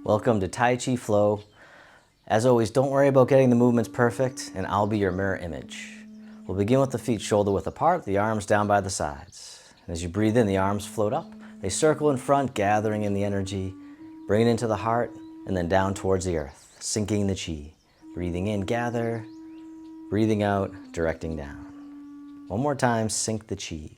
Welcome to Tai Chi Flow. As always, don't worry about getting the movements perfect, and I'll be your mirror image. We'll begin with the feet shoulder width apart, the arms down by the sides. And as you breathe in, the arms float up. They circle in front, gathering in the energy. Bring it into the heart, and then down towards the earth, sinking the chi. Breathing in, gather. Breathing out, directing down. One more time, sink the chi.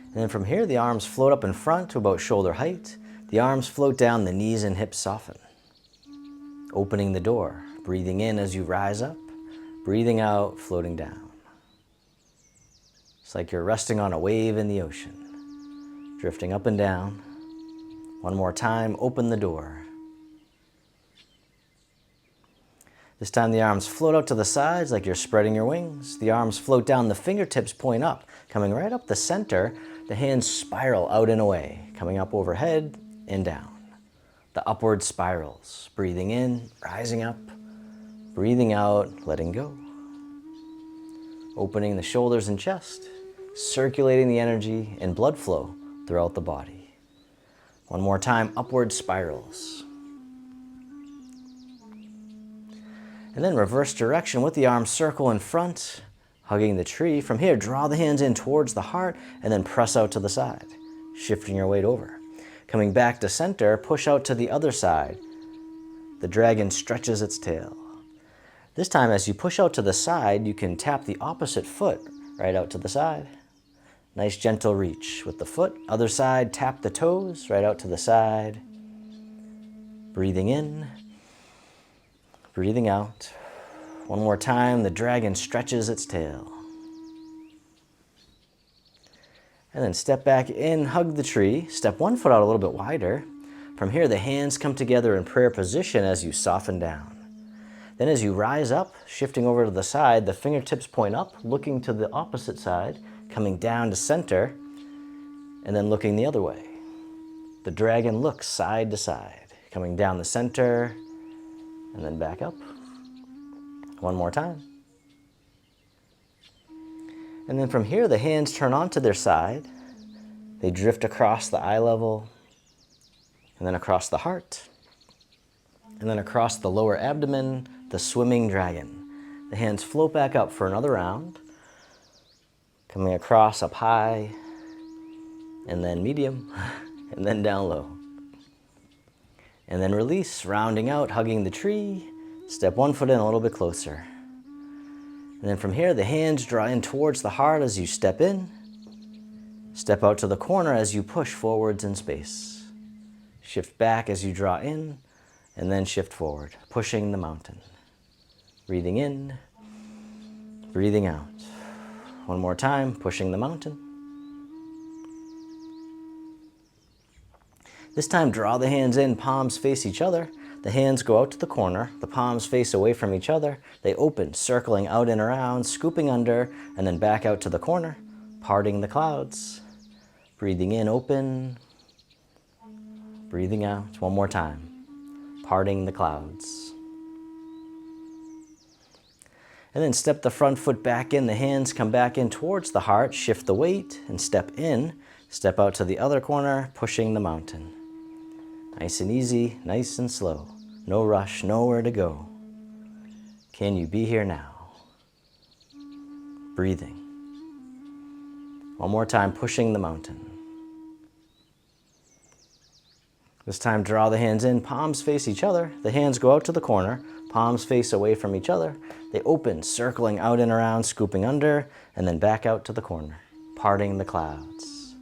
And then from here, the arms float up in front to about shoulder height. The arms float down, the knees and hips soften. Opening the door, breathing in as you rise up, breathing out, floating down. It's like you're resting on a wave in the ocean, drifting up and down. One more time, open the door. This time the arms float out to the sides like you're spreading your wings. The arms float down, the fingertips point up, coming right up the center. The hands spiral out and away, coming up overhead and down. The upward spirals, breathing in, rising up, breathing out, letting go. Opening the shoulders and chest, circulating the energy and blood flow throughout the body. One more time, upward spirals. And then reverse direction with the arms circle in front, hugging the tree. From here, draw the hands in towards the heart and then press out to the side, shifting your weight over. Coming back to center, push out to the other side. The dragon stretches its tail. This time, as you push out to the side, you can tap the opposite foot right out to the side. Nice gentle reach with the foot. Other side, tap the toes right out to the side. Breathing in, breathing out. One more time, the dragon stretches its tail. And then step back in, hug the tree. Step one foot out a little bit wider. From here, the hands come together in prayer position as you soften down. Then as you rise up, shifting over to the side, the fingertips point up, looking to the opposite side, coming down to center, and then looking the other way. The dragon looks side to side, coming down the center, and then back up. One more time. And then from here, the hands turn onto their side. They drift across the eye level, and then across the heart, and then across the lower abdomen, the swimming dragon. The hands float back up for another round, coming across up high, and then medium, and then down low. And then release, rounding out, hugging the tree. Step one foot in a little bit closer. And then from here, the hands draw in towards the heart as you step in. Step out to the corner as you push forwards in space. Shift back as you draw in, and then shift forward, pushing the mountain. Breathing in, breathing out. One more time, pushing the mountain. This time, draw the hands in, palms face each other. The hands go out to the corner, the palms face away from each other. They open, circling out and around, scooping under, and then back out to the corner, parting the clouds. Breathing in, open. Breathing out, one more time, parting the clouds. And then step the front foot back in, the hands come back in towards the heart, shift the weight, and step in. Step out to the other corner, pushing the mountain. Nice and easy, nice and slow. No rush, nowhere to go. Can you be here now? Breathing. One more time, pushing the mountain. This time, draw the hands in, palms face each other. The hands go out to the corner, palms face away from each other. They open, circling out and around, scooping under, and then back out to the corner, parting the clouds.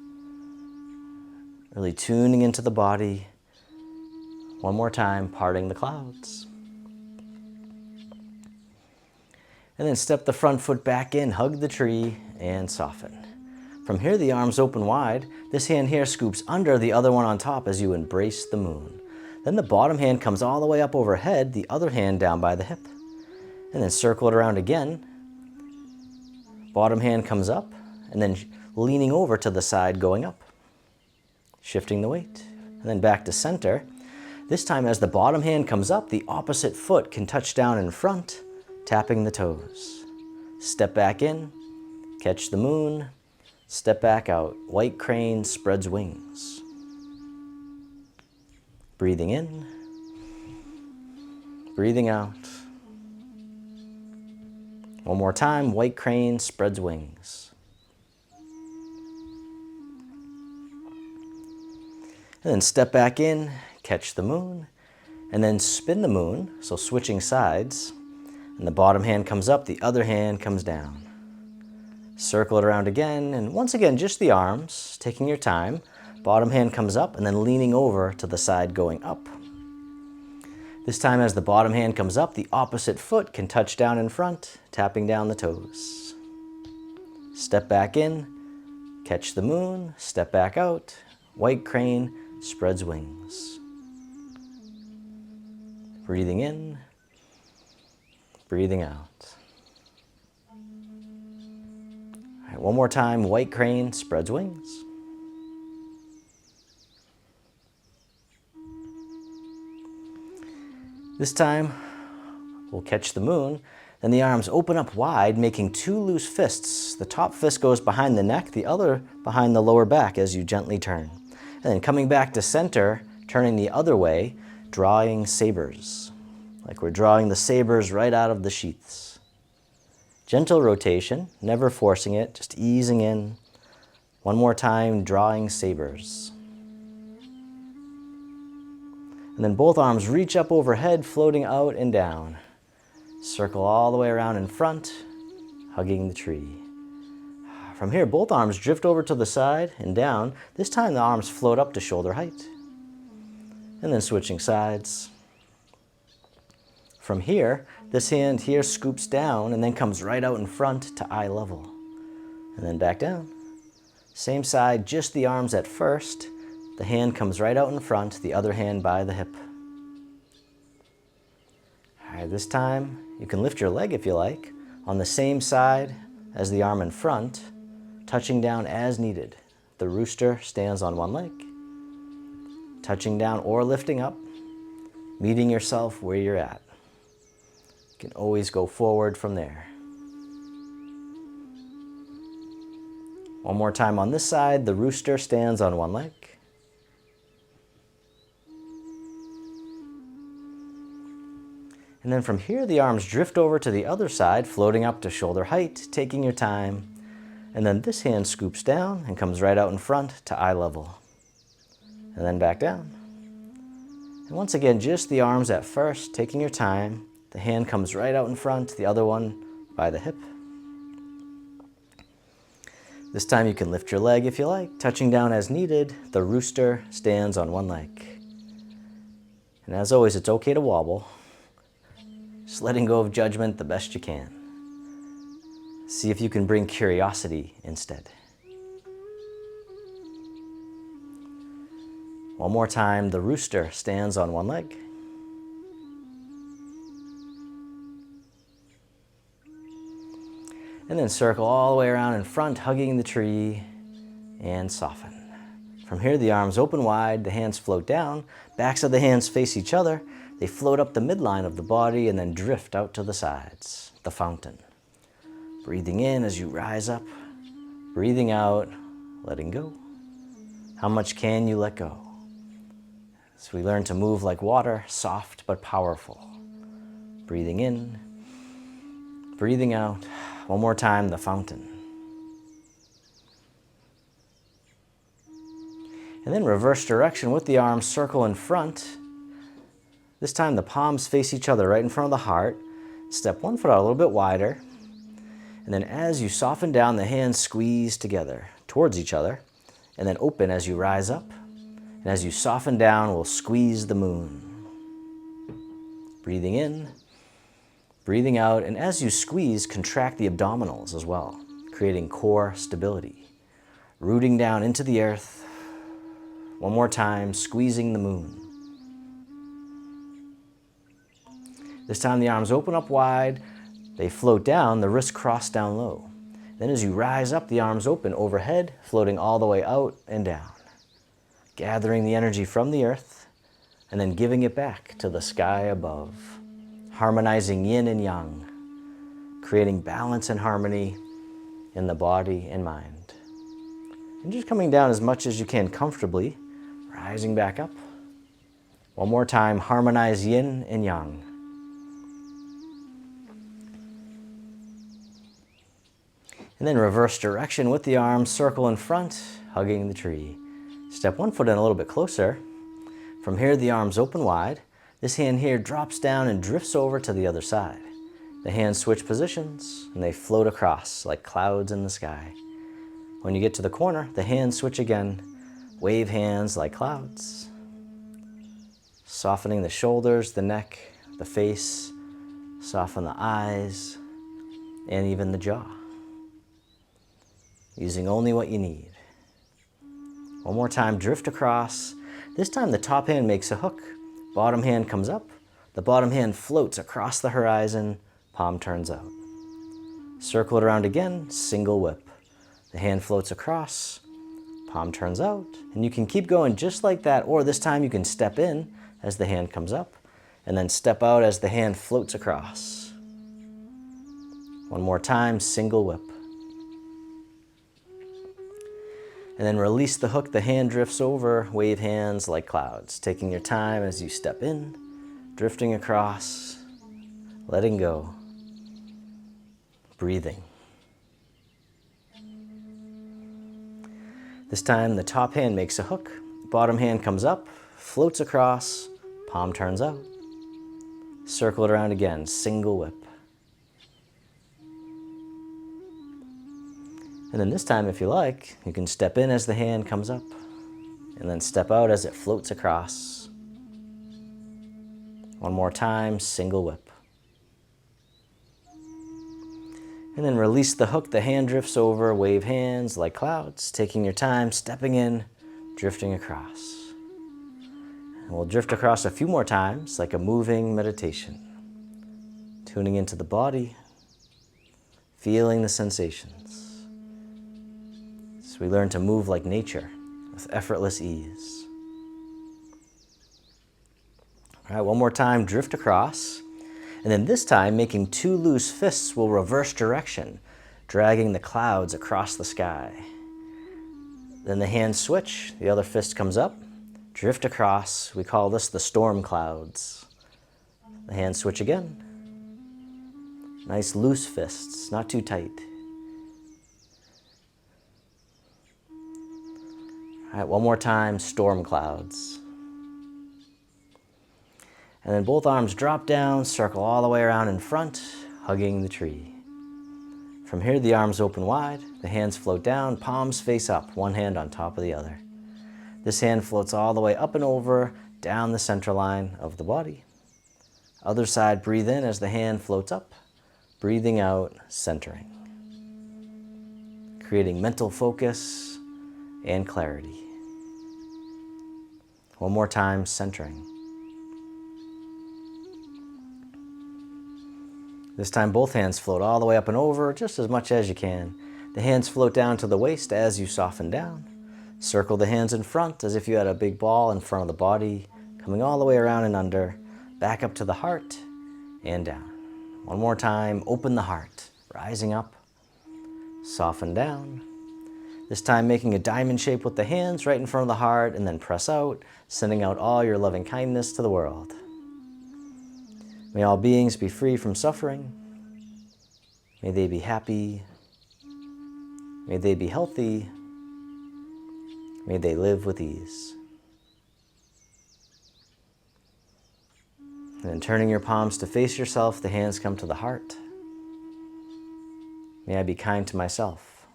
Really tuning into the body. One more time, parting the clouds. And then step the front foot back in, hug the tree, and soften. From here, the arms open wide. This hand here scoops under, the other one on top as you embrace the moon. Then the bottom hand comes all the way up overhead, the other hand down by the hip. And then circle it around again. Bottom hand comes up, and then leaning over to the side, going up. Shifting the weight, and then back to center. This time, as the bottom hand comes up, the opposite foot can touch down in front, tapping the toes. Step back in, catch the moon, step back out. White crane spreads wings. Breathing in, breathing out. One more time, white crane spreads wings. And then step back in, catch the moon, and then spin the moon, so switching sides. And the bottom hand comes up, the other hand comes down. Circle it around again, and once again, just the arms, taking your time. Bottom hand comes up, and then leaning over to the side going up. This time as the bottom hand comes up, the opposite foot can touch down in front, tapping down the toes. Step back in, catch the moon, step back out, white crane spreads wings. Breathing in, breathing out. All right, one more time, white crane spreads wings. This time, we'll catch the moon, then the arms open up wide, making two loose fists. The top fist goes behind the neck, the other behind the lower back as you gently turn. And then coming back to center, turning the other way, drawing sabers. Like we're drawing the sabers right out of the sheaths. Gentle rotation, never forcing it, just easing in. One more time, drawing sabers. And then both arms reach up overhead, floating out and down. Circle all the way around in front, hugging the tree. From here, both arms drift over to the side and down. This time the arms float up to shoulder height. And then switching sides. From here, this hand here scoops down and then comes right out in front to eye level. And then back down. Same side, just the arms at first. The hand comes right out in front, the other hand by the hip. All right, this time you can lift your leg if you like, on the same side as the arm in front, touching down as needed. The rooster stands on one leg, touching down or lifting up, meeting yourself where you're at. You can always go forward from there. One more time on this side, the rooster stands on one leg. And then from here, the arms drift over to the other side, floating up to shoulder height, taking your time. And then this hand scoops down and comes right out in front to eye level. And then back down. And once again, just the arms at first, taking your time. The hand comes right out in front, the other one by the hip. This time you can lift your leg if you like, touching down as needed. The rooster stands on one leg. And as always, it's okay to wobble. Just letting go of judgment the best you can. See if you can bring curiosity instead. One more time, the rooster stands on one leg. And then circle all the way around in front, hugging the tree, and soften. From here, the arms open wide, the hands float down, backs of the hands face each other. They float up the midline of the body and then drift out to the sides, the fountain. Breathing in as you rise up, breathing out, letting go. How much can you let go? As we learn to move like water, soft but powerful. Breathing in, breathing out. One more time, the fountain. And then reverse direction with the arms, circle in front. This time the palms face each other right in front of the heart. Step one foot out a little bit wider. And then as you soften down, the hands squeeze together towards each other. And then open as you rise up. And as you soften down, we'll squeeze the moon. Breathing in, breathing out. And as you squeeze, contract the abdominals as well, creating core stability. Rooting down into the earth. One more time, squeezing the moon. This time the arms open up wide, they float down, the wrists cross down low. Then as you rise up, the arms open overhead, floating all the way out and down. Gathering the energy from the earth, and then giving it back to the sky above. Harmonizing yin and yang, creating balance and harmony in the body and mind. And just coming down as much as you can comfortably, rising back up. One more time, harmonize yin and yang. And then reverse direction with the arms, circle in front, hugging the tree. Step one foot in a little bit closer. From here, the arms open wide. This hand here drops down and drifts over to the other side. The hands switch positions and they float across like clouds in the sky. When you get to the corner, the hands switch again, wave hands like clouds. Softening the shoulders, the neck, the face, soften the eyes, and even the jaw. Using only what you need. One more time, drift across. This time the top hand makes a hook, bottom hand comes up, the bottom hand floats across the horizon, palm turns out. Circle it around again, single whip. The hand floats across, palm turns out, and you can keep going just like that, or this time you can step in as the hand comes up, and then step out as the hand floats across. One more time, single whip. And then release the hook, the hand drifts over, wave hands like clouds, taking your time as you step in, drifting across, letting go, breathing. This time the top hand makes a hook, bottom hand comes up, floats across, palm turns out. Circle it around again, single whip. And then this time, if you like, you can step in as the hand comes up and then step out as it floats across. One more time, single whip. And then release the hook, the hand drifts over, wave hands like clouds, taking your time, stepping in, drifting across. And we'll drift across a few more times like a moving meditation. Tuning into the body, feeling the sensations. So we learn to move like nature with effortless ease. All right, one more time, drift across. And then this time, making two loose fists will reverse direction, dragging the clouds across the sky. Then the hands switch, the other fist comes up, drift across. We call this the storm clouds. The hands switch again. Nice loose fists, not too tight. All right, one more time, storm clouds. And then both arms drop down, circle all the way around in front, hugging the tree. From here, the arms open wide, the hands float down, palms face up, one hand on top of the other. This hand floats all the way up and over, down the center line of the body. Other side, breathe in as the hand floats up, breathing out, centering. Creating mental focus and clarity. One more time, centering. This time both hands float all the way up and over, just as much as you can. The hands float down to the waist as you soften down. Circle the hands in front as if you had a big ball in front of the body, coming all the way around and under, back up to the heart and down. One more time, open the heart, rising up, soften down. This time making a diamond shape with the hands right in front of the heart and then press out, sending out all your loving kindness to the world. May all beings be free from suffering. May they be happy. May they be healthy. May they live with ease. And then turning your palms to face yourself, the hands come to the heart. May I be kind to myself.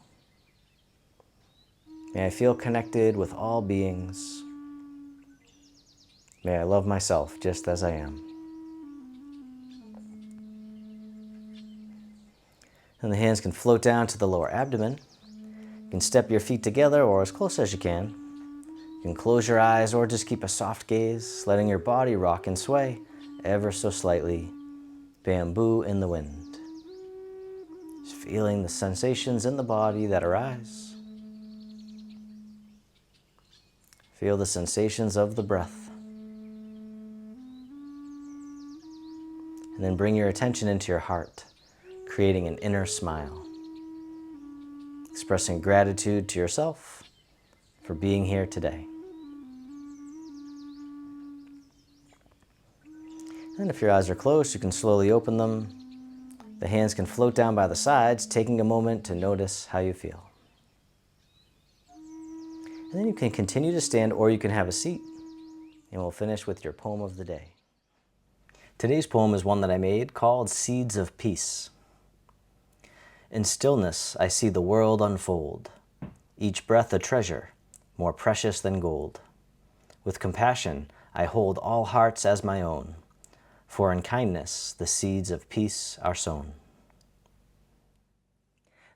May I feel connected with all beings. May I love myself just as I am. And the hands can float down to the lower abdomen. You can step your feet together or as close as you can. You can close your eyes or just keep a soft gaze, letting your body rock and sway ever so slightly. Bamboo in the wind. Just feeling the sensations in the body that arise. Feel the sensations of the breath. And then bring your attention into your heart, creating an inner smile. Expressing gratitude to yourself for being here today. And if your eyes are closed, you can slowly open them. The hands can float down by the sides, taking a moment to notice how you feel. And then you can continue to stand or you can have a seat. And we'll finish with your poem of the day. Today's poem is one that I made called Seeds of Peace. In stillness, I see the world unfold, each breath a treasure, more precious than gold. With compassion, I hold all hearts as my own, for in kindness, the seeds of peace are sown.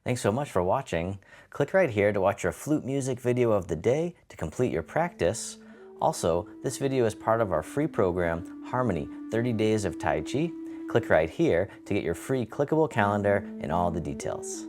Thanks so much for watching. Click right here to watch your flute music video of the day to complete your practice. Also, this video is part of our free program, Harmony, 30 Days of Tai Chi. Click right here to get your free clickable calendar and all the details.